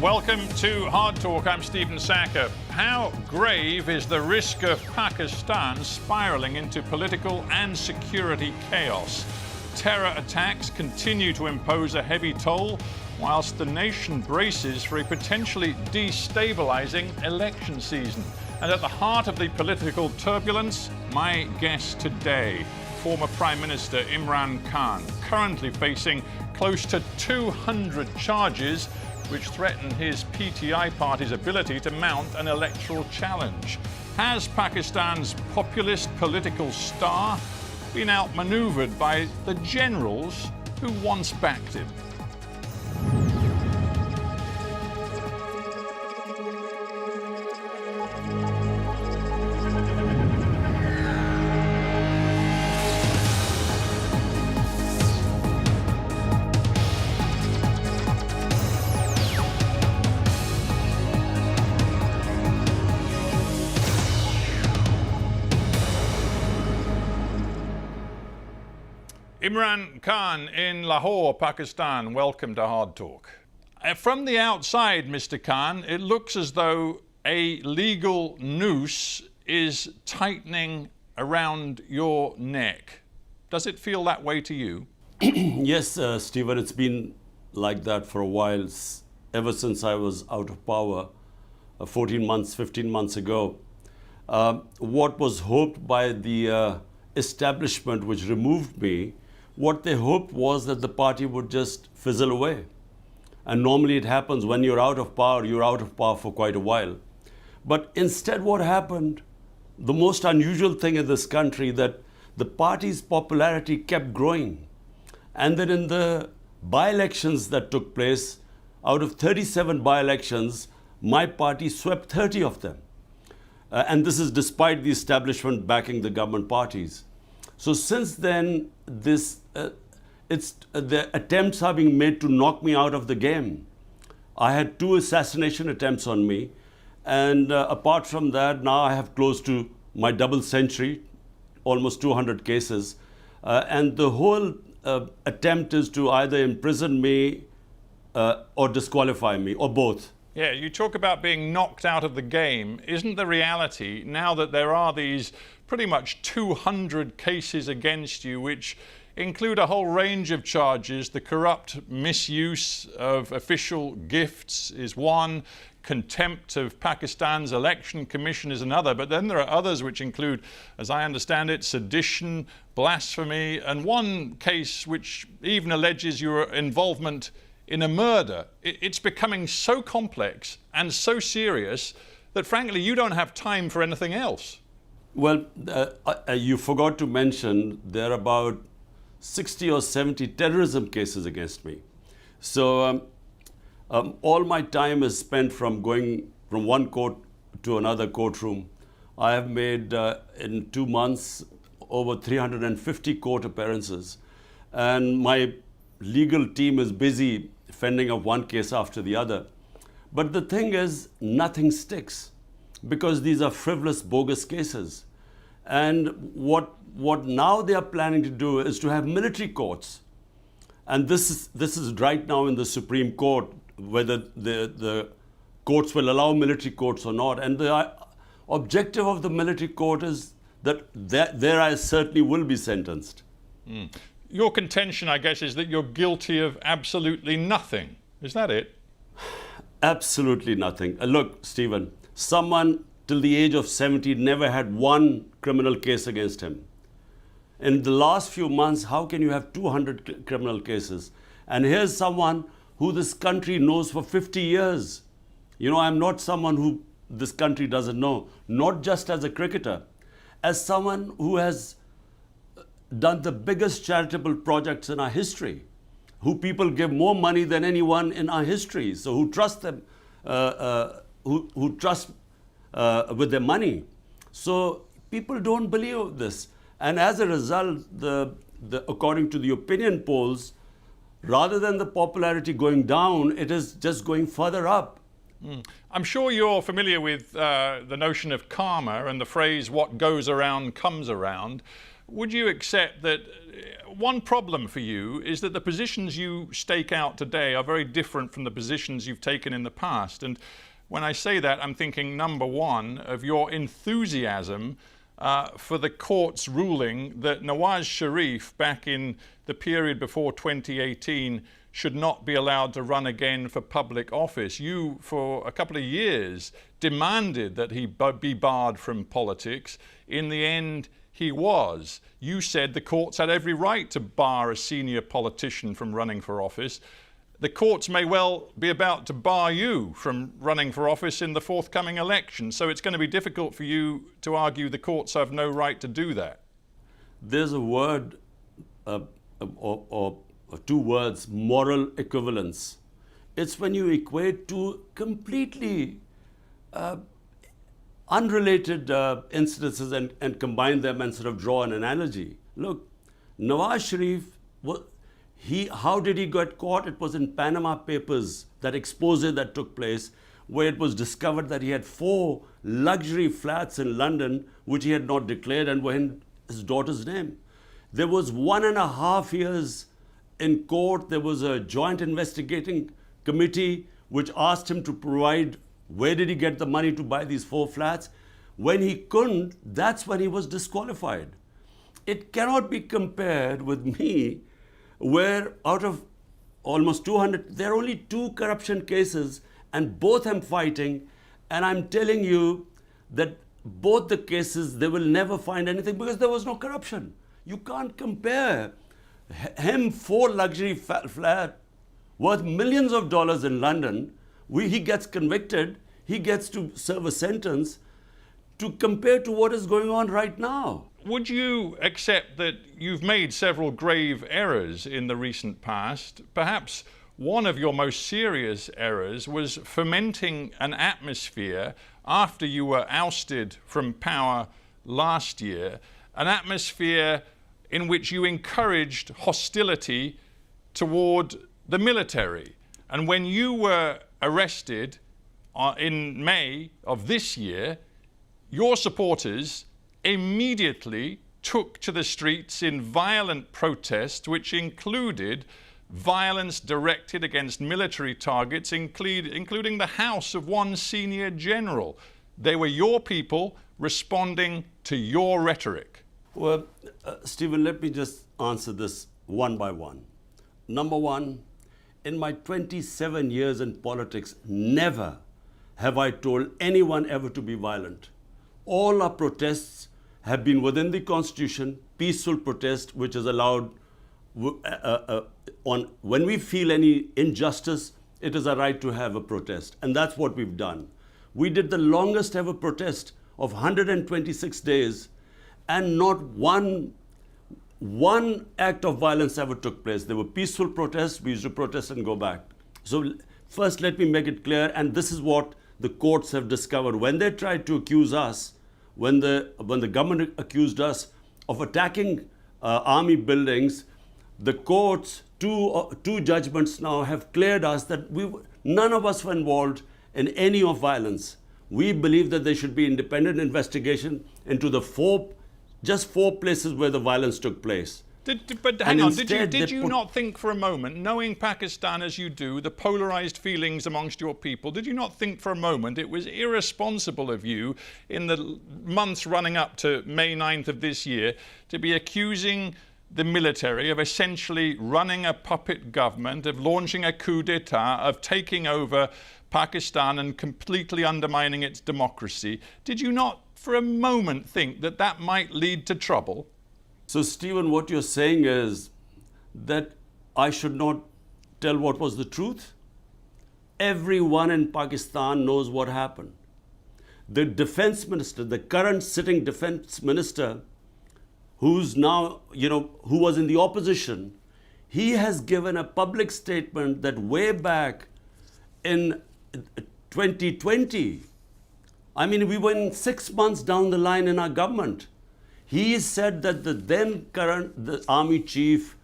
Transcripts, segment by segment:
Welcome to Hard Talk. I'm Stephen Sacker. How grave is the risk of Pakistan spiralling into political and security chaos? Terror attacks continue to impose a heavy toll, whilst the nation braces for a potentially destabilizing election season. And at the heart of the political turbulence, my guest today, former Prime Minister Imran Khan, currently facing close to 200 charges which threaten his PTI party's ability to mount an electoral challenge. Has Pakistan's populist political star been outmaneuvered by the generals who once backed him? Imran Khan in Lahore, Pakistan, welcome to Hard Talk. From the outside, Mr. Khan, it looks as though a legal noose is tightening around your neck. Does it feel that way to you? Yes, Stephen, it's been like that for a while, ever since I was out of power 14 months, 15 months ago. What was hoped by the establishment which removed me, what they hoped was that the party would just fizzle away. And normally it happens when you're out of power for quite a while. But instead what happened, the most unusual thing in this country, that the party's popularity kept growing. And then in the by-elections that took place, out of 37 by-elections, my party swept 30 of them. And this is despite the establishment backing the government parties. So since then, the attempts are being made to knock me out of the game. I had 2 assassination attempts on me, and apart from that, now I have close to my double century, almost 200 cases, and the whole attempt is to either imprison me or disqualify me, or both. Yeah, you talk about being knocked out of the game. Isn't the reality, now that there are these pretty much 200 cases against you, which include a whole range of charges? The corrupt misuse of official gifts is one, contempt of Pakistan's election commission is another, but then there are others which include, as I understand it, sedition, blasphemy, and one case which even alleges your involvement in a murder. It's becoming so complex and so serious that frankly you don't have time for anything else. Well, you forgot to mention there are about 60 or 70 terrorism cases against me. So all my time is spent from going from one court to another courtroom. I have made in 2 months over 350 court appearances, and my legal team is busy fending off one case after the other. But the thing is, nothing sticks, because these are frivolous, bogus cases. And what now they are planning to do is to have military courts. And this is right now in the Supreme Court, whether the courts will allow military courts or not. And the objective of the military court is that there I certainly will be sentenced. Mm. Your contention, I guess, is that you're guilty of absolutely nothing. Is that it? Absolutely nothing. Look, Stephen, someone till the age of 70 never had one criminal case against him. In the last few months, how can you have 200 criminal cases? And here's someone who this country knows for 50 years. You know, I'm not someone who this country doesn't know, not just as a cricketer, as someone who has done the biggest charitable projects in our history, who people give more money than anyone in our history, so who trust them, who trust with their money. So people don't believe this. And as a result, according to the opinion polls, rather than the popularity going down, it is just going further up. I'm sure you're familiar with the notion of karma and the phrase, what goes around comes around. Would you accept that one problem for you is that the positions you stake out today are very different from the positions you've taken in the past. And when I say that, I'm thinking, number one, of your enthusiasm for the court's ruling that Nawaz Sharif, back in the period before 2018, should not be allowed to run again for public office. You, for a couple of years, demanded that he be barred from politics. In the end, he was. You said the courts had every right to bar a senior politician from running for office. The courts may well be about to bar you from running for office in the forthcoming election. So it's going to be difficult for you to argue the courts have no right to do that. There's a word or two words, moral equivalence. It's when you equate two completely unrelated incidences and combine them and sort of draw an analogy. Look, Nawaz Sharif, how did he get caught? It was in Panama Papers, that expose that took place, where it was discovered that he had 4 luxury flats in London, which he had not declared and were in his daughter's name. There was 1.5 years in court. There was a joint investigating committee which asked him to provide where did he get the money to buy these 4 flats. When he couldn't, that's when he was disqualified. It cannot be compared with me, where out of almost 200, there are only 2 corruption cases and both I'm fighting, and I'm telling you that both the cases, they will never find anything because there was no corruption. You can't compare him 4 luxury flat worth millions of dollars in London. He gets convicted, he gets to serve a sentence, to compare to what is going on right now. Would you accept that you've made several grave errors in the recent past? Perhaps one of your most serious errors was fomenting an atmosphere after you were ousted from power last year, an atmosphere in which you encouraged hostility toward the military. And when you were arrested in May of this year, your supporters immediately took to the streets in violent protest, which included violence directed against military targets, including the house of one senior general. They were your people responding to your rhetoric. Well, Stephen, let me just answer this one by one. Number one, in my 27 years in politics, never have I told anyone ever to be violent. All our protests have been within the Constitution, peaceful protest, which is allowed when we feel any injustice, it is a right to have a protest. And that's what we've done. We did the longest ever protest of 126 days, and not one act of violence ever took place. There were peaceful protests. We used to protest and go back. So first, let me make it clear, and this is what the courts have discovered. When they tried to accuse us, when the government accused us of attacking army buildings, the courts, two judgments now have cleared us that none of us were involved in any of violence. We believe that there should be independent investigation into just four places where the violence took place. But hang on, did you not think for a moment, knowing Pakistan as you do, the polarized feelings amongst your people, did you not think for a moment it was irresponsible of you in the months running up to May 9th of this year to be accusing the military of essentially running a puppet government, of launching a coup d'etat, of taking over Pakistan and completely undermining its democracy? Did you not for a moment think that that might lead to trouble? So, Stephen, what you're saying is that I should not tell what was the truth? Everyone in Pakistan knows what happened. The defense minister, the current sitting defense minister, who's now, who was in the opposition, he has given a public statement that way back in 2020, we were 6 months down the line in our government. He said that the army chief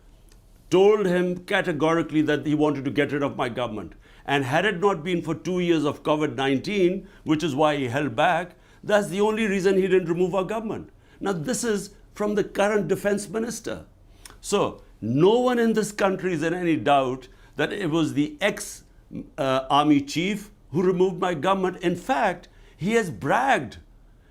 told him categorically that he wanted to get rid of my government. And had it not been for 2 years of COVID-19, which is why he held back, that's the only reason he didn't remove our government. Now, this is from the current defense minister. So no one in this country is in any doubt that it was the ex-army chief who removed my government. In fact, he has bragged.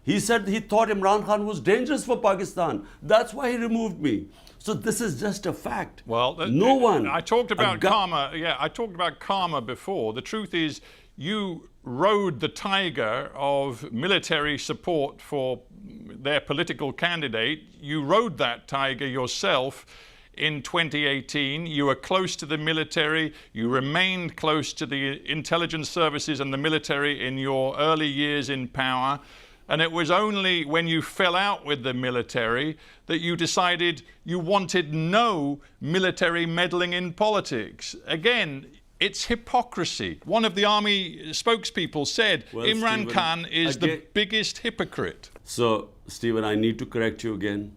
He said he thought Imran Khan was dangerous for Pakistan. That's why he removed me. So this is just a fact. Well, no one. I talked about karma. Yeah, I talked about karma before. The truth is, you rode the tiger of military support for their political candidate. You rode that tiger yourself in 2018. You were close to the military. You remained close to the intelligence services and the military in your early years in power. And it was only when you fell out with the military that you decided you wanted no military meddling in politics. Again, it's hypocrisy. One of the army spokespeople said, well, Imran Khan is the biggest hypocrite. So, Stephen, I need to correct you again.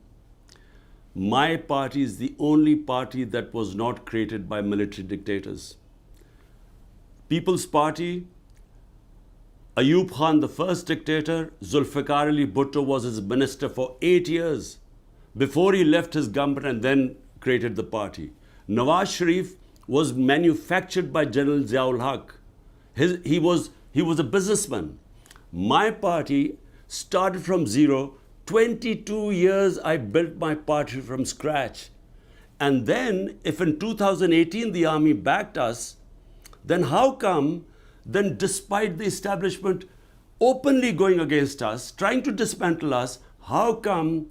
My party is the only party that was not created by military dictators. People's Party, Ayub Khan, the first dictator, Zulfikar Ali Bhutto was his minister for 8 years before he left his government and then created the party. Nawaz Sharif was manufactured by General Ziaul Haq. He was a businessman. My party started from zero. 22 years I built my party from scratch. And then, if in 2018 the army backed us, then how come, then despite the establishment openly going against us, trying to dismantle us, how come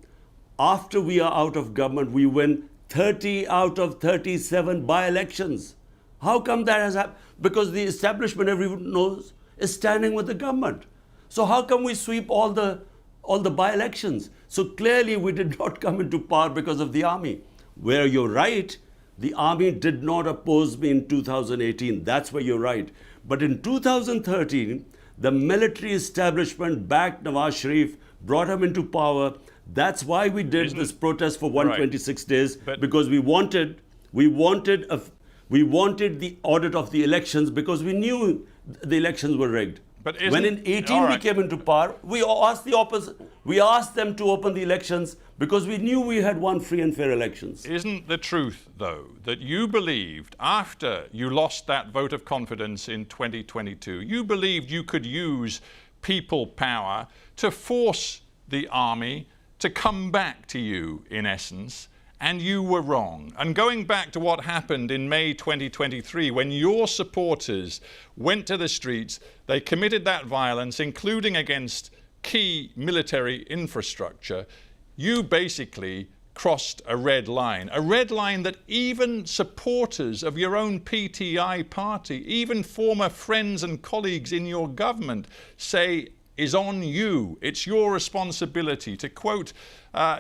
after we are out of government we win 30 out of 37 by-elections? How come that has happened? Because the establishment, everyone knows, is standing with the government. So how come we sweep all the by-elections? So clearly we did not come into power because of the army. Where you're right, the army did not oppose me in 2018. That's where you're right. But in 2013, the military establishment backed Nawaz Sharif, brought him into power. That's why we did this protest for 126 days, because we wanted the audit of the elections, because we knew the elections were rigged. But when in 18 we came into power, we asked the opposite. We asked them to open the elections because we knew we had won free and fair elections. Isn't the truth, though, that you believed after you lost that vote of confidence in 2022, you believed you could use people power to force the army to come back to you, in essence, and you were wrong. And going back to what happened in May 2023, when your supporters went to the streets, they committed that violence, including against key military infrastructure, you basically crossed a red line that even supporters of your own PTI party, even former friends and colleagues in your government say is on you. It's your responsibility. To quote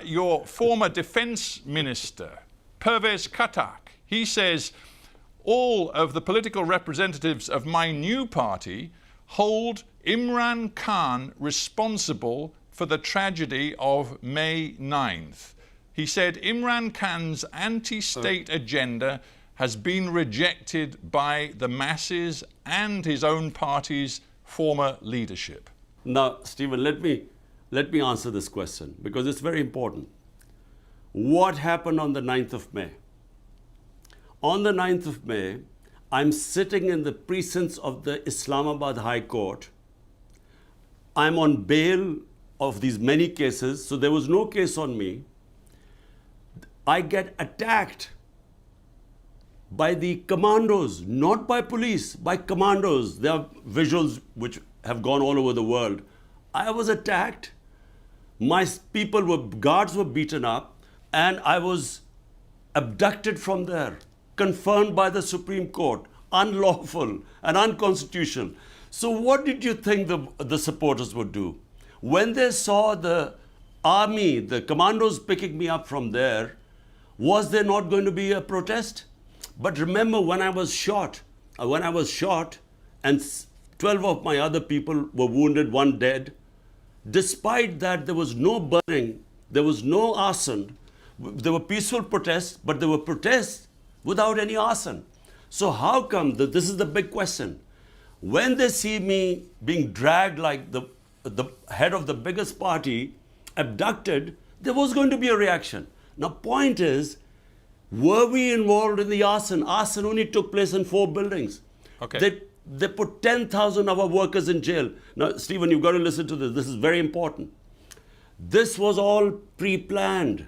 your former defense minister, Pervez Katak, he says, all of the political representatives of my new party hold Imran Khan responsible for the tragedy of May 9th. He said Imran Khan's anti-state agenda has been rejected by the masses and his own party's former leadership. Now, Stephen, let me answer this question because it's very important. What happened on the 9th of May? On the 9th of May, I'm sitting in the precincts of the Islamabad High Court. I'm on bail of these many cases, so there was no case on me. I get attacked by the commandos, not by police, by commandos. There are visuals which have gone all over the world. I was attacked. My guards were beaten up, and I was abducted from there, confirmed by the Supreme Court, unlawful and unconstitutional. So what did you think the supporters would do? When they saw the army, the commandos picking me up from there, was there not going to be a protest? But remember, when I was shot and 12 of my other people were wounded, 1 dead, despite that there was no burning, there was no arson. There were peaceful protests, but there were protests without any arson. So how come, this is the big question, when they see me being dragged like the head of the biggest party, abducted, there was going to be a reaction. Now, point is, Were we involved in the arson? Arson only took place in 4 buildings. Okay. They put 10,000 of our workers in jail. Now, Stephen, you've got to listen to this. This is very important. This was all pre-planned.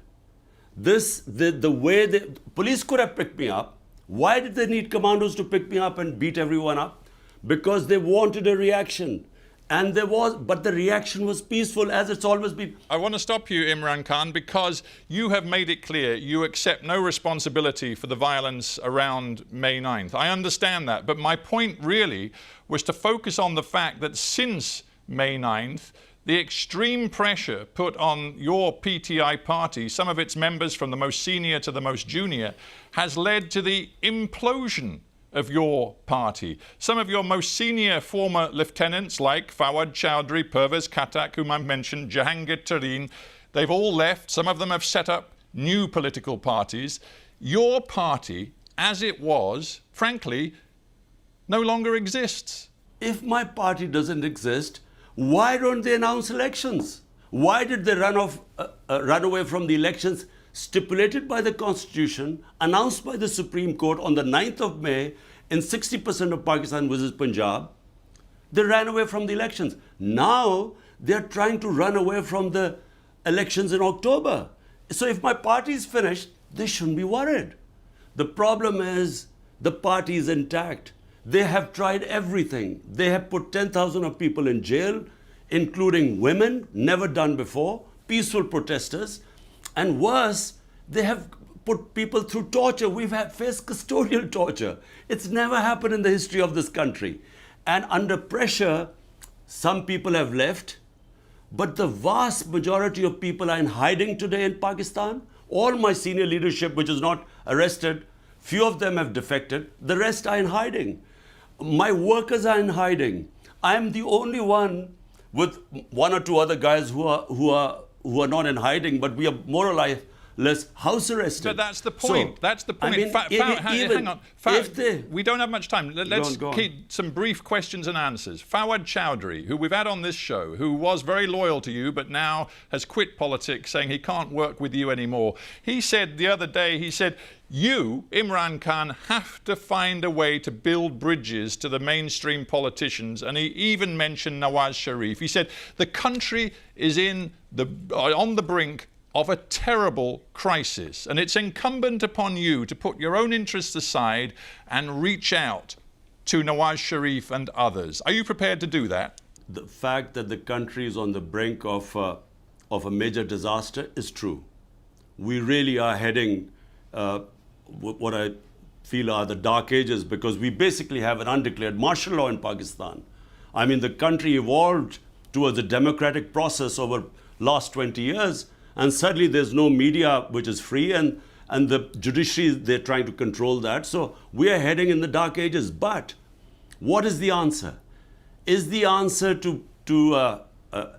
The way the police could have picked me up. Why did they need commandos to pick me up and beat everyone up? Because they wanted a reaction. And but the reaction was peaceful, as it's always been. I want to stop you, Imran Khan, because you have made it clear you accept no responsibility for the violence around May 9th. I understand that, but my point really was to focus on the fact that since May 9th, the extreme pressure put on your PTI party, some of its members from the most senior to the most junior, has led to the implosion of your party. Some of your most senior former lieutenants like Fawad Chowdhury, Pervez Khattak, whom I've mentioned, Jahangir Tareen, they've all left. Some of them have set up new political parties. Your party, as it was, frankly, no longer exists. If my party doesn't exist, why don't they announce elections? Why did they run away from the elections stipulated by the Constitution, announced by the Supreme Court on the 9th of May in 60% of Pakistan versus Punjab? They ran away from the elections. Now they're trying to run away from the elections in October. So if my party is finished, they shouldn't be worried. The problem is the party is intact. They have tried everything. They have put 10,000 of people in jail, including women, never done before, peaceful protesters. And worse, they have put people through torture. We've faced custodial torture. It's never happened in the history of this country. And under pressure, some people have left, but the vast majority of people are in hiding today in Pakistan. All my senior leadership, which is not arrested, few of them have defected. The rest are in hiding. My workers are in hiding. I am the only one, with 1 or 2 other guys who are not in hiding, but we are more or less house arrested. But that's the point. So, that's the point. I mean, hang on. We don't have much time. Let's go on. keep some brief questions and answers. Fawad Chowdhury, who we've had on this show, who was very loyal to you, but now has quit politics, saying he can't work with you anymore. He said the other day, you, Imran Khan, have to find a way to build bridges to the mainstream politicians. And he even mentioned Nawaz Sharif. He said the country is on the brink of a terrible crisis. And it's incumbent upon you to put your own interests aside and reach out to Nawaz Sharif and others. Are you prepared to do that? The fact that the country is on the brink of a major disaster is true. We really are heading what I feel are the dark ages, because we basically have an undeclared martial law in Pakistan. I mean, the country evolved towards a democratic process over last 20 years, and suddenly there's no media which is free, and the judiciary, they're trying to control that. So we are heading in the dark ages. But what is the answer? Is the answer to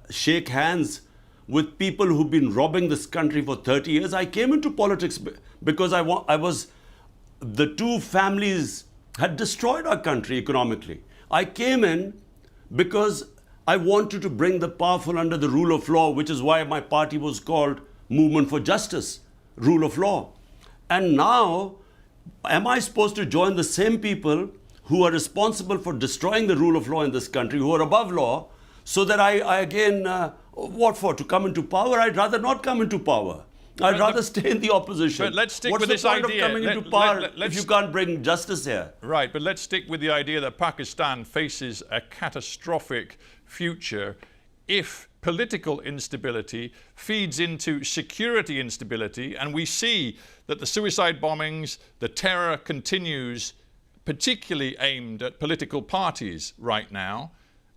shake hands with people who've been robbing this country for 30 years? I came into politics because the 2 families had destroyed our country economically. I came in because I wanted to bring the powerful under the rule of law, which is why my party was called Movement for Justice, Rule of Law. And now, am I supposed to join the same people who are responsible for destroying the rule of law in this country, who are above law, so that I again, what for? To come into power? I'd rather not come into power. I'd rather stay in the opposition. But let's stick What's with the this point idea? of coming into power if you can't bring justice here? Right, but let's stick with the idea that Pakistan faces a catastrophic future if political instability feeds into security instability, and we see that the suicide bombings, the terror continues, particularly aimed at political parties right now.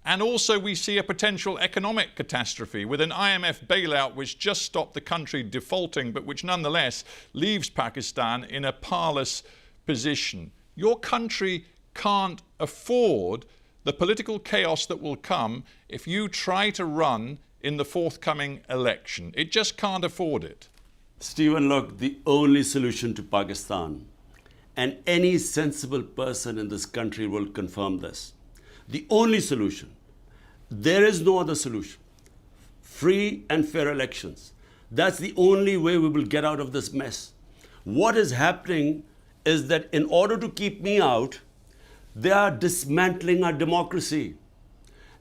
And also we see a potential economic catastrophe with an IMF bailout which just stopped the country defaulting, but which nonetheless leaves Pakistan in a parlous position. Your country can't afford the political chaos that will come if you try to run in the forthcoming election. It just can't afford it. Stephen, look, the only solution to Pakistan, and any sensible person in this country will confirm this, the only solution, there is no other solution. Free and fair elections. That's the only way we will get out of this mess. What is happening is that in order to keep me out, they are dismantling our democracy.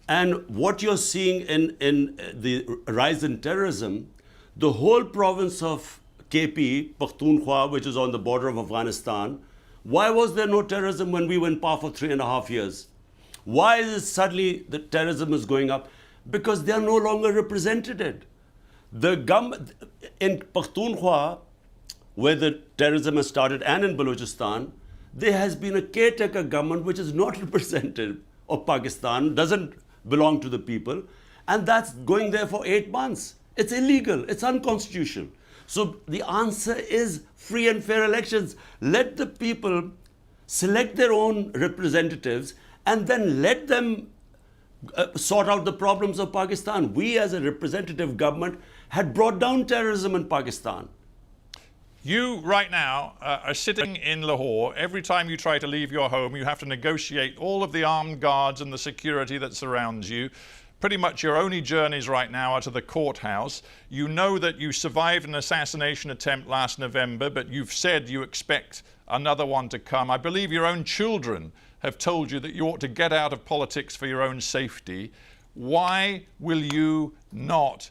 And what you're seeing in the rise in terrorism, the whole province of KP, Pakhtunkhwa, which is on the border of Afghanistan, why was there no terrorism when we were in power for 3.5 years? Why is it suddenly the terrorism is going up? Because they are no longer represented. The government in Pakhtunkhwa, where the terrorism has started, and in Balochistan, there has been a caretaker government which is not representative of Pakistan, doesn't belong to the people, and that's going there for 8 months. It's illegal, it's unconstitutional. So the answer is free and fair elections. Let the people select their own representatives and then let them sort out the problems of Pakistan. We as a representative government had brought down terrorism in Pakistan. You right now are sitting in Lahore. Every time you try to leave your home, you have to negotiate all of the armed guards and the security that surrounds you. Pretty much your only journeys right now are to the courthouse. You know that you survived an assassination attempt last November, but you've said you expect another one to come. I believe your own children have told you that you ought to get out of politics for your own safety. Why will you not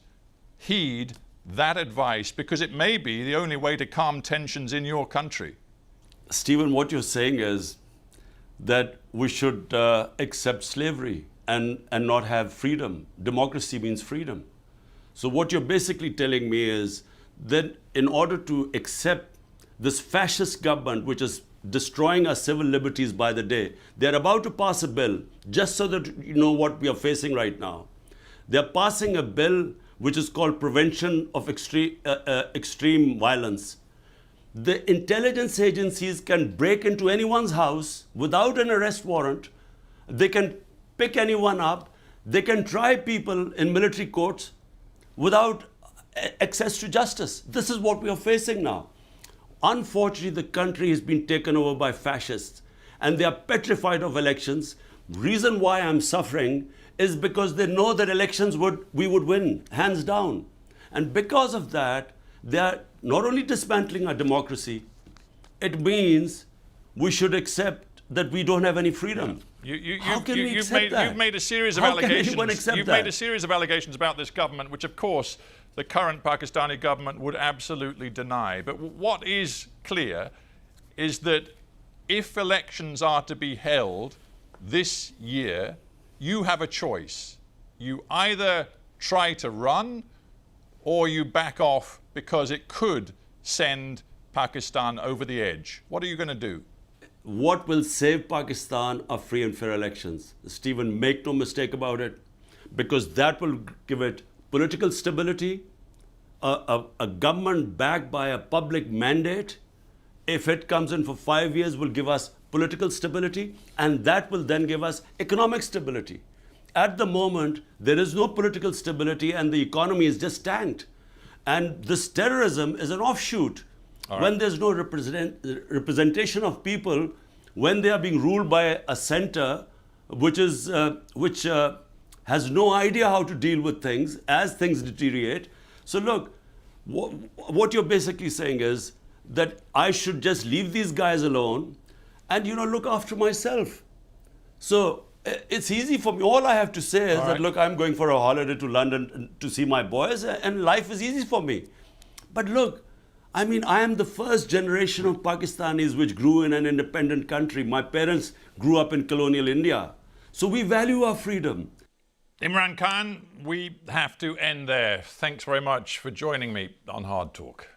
heed that advice? Because it may be the only way to calm tensions in your country. Stephen, what you're saying is that we should accept slavery and not have freedom. Democracy means freedom. So what you're basically telling me is that in order to accept this fascist government, which is destroying our civil liberties by the day, they're about to pass a bill, just so that you know what we are facing right now. They're passing a bill which is called Prevention of Extreme Violence. The intelligence agencies can break into anyone's house without an arrest warrant. They can pick anyone up. They can try people in military courts without access to justice. This is what we are facing now. Unfortunately, the country has been taken over by fascists and they are petrified of elections. Reason why I'm suffering is because they know that elections we would win, hands down. And because of that, they are not only dismantling our democracy, it means we should accept that we don't have any freedom. How can we accept that? You've made a series of allegations. You've made a series of allegations about this government, which of course the current Pakistani government would absolutely deny. But what is clear is that if elections are to be held this year, you have a choice. You either try to run or you back off because it could send Pakistan over the edge. What are you going to do? What will save Pakistan are free and fair elections. Stephen, make no mistake about it, because that will give it political stability, a government backed by a public mandate. If it comes in for 5 years, will give us political stability, and that will then give us economic stability. At the moment, there is no political stability and the economy is just tanked. And this terrorism is an offshoot. Right. When there's no representation of people, when they are being ruled by a center which has no idea how to deal with things as things deteriorate. So look, what you're basically saying is that I should just leave these guys alone and look after myself. So it's easy for me. All I have to say is that, look, I'm going for a holiday to London to see my boys, and life is easy for me. But look, I am the first generation of Pakistanis which grew in an independent country. My parents grew up in colonial India. So we value our freedom. Imran Khan, we have to end there. Thanks very much for joining me on Hard Talk.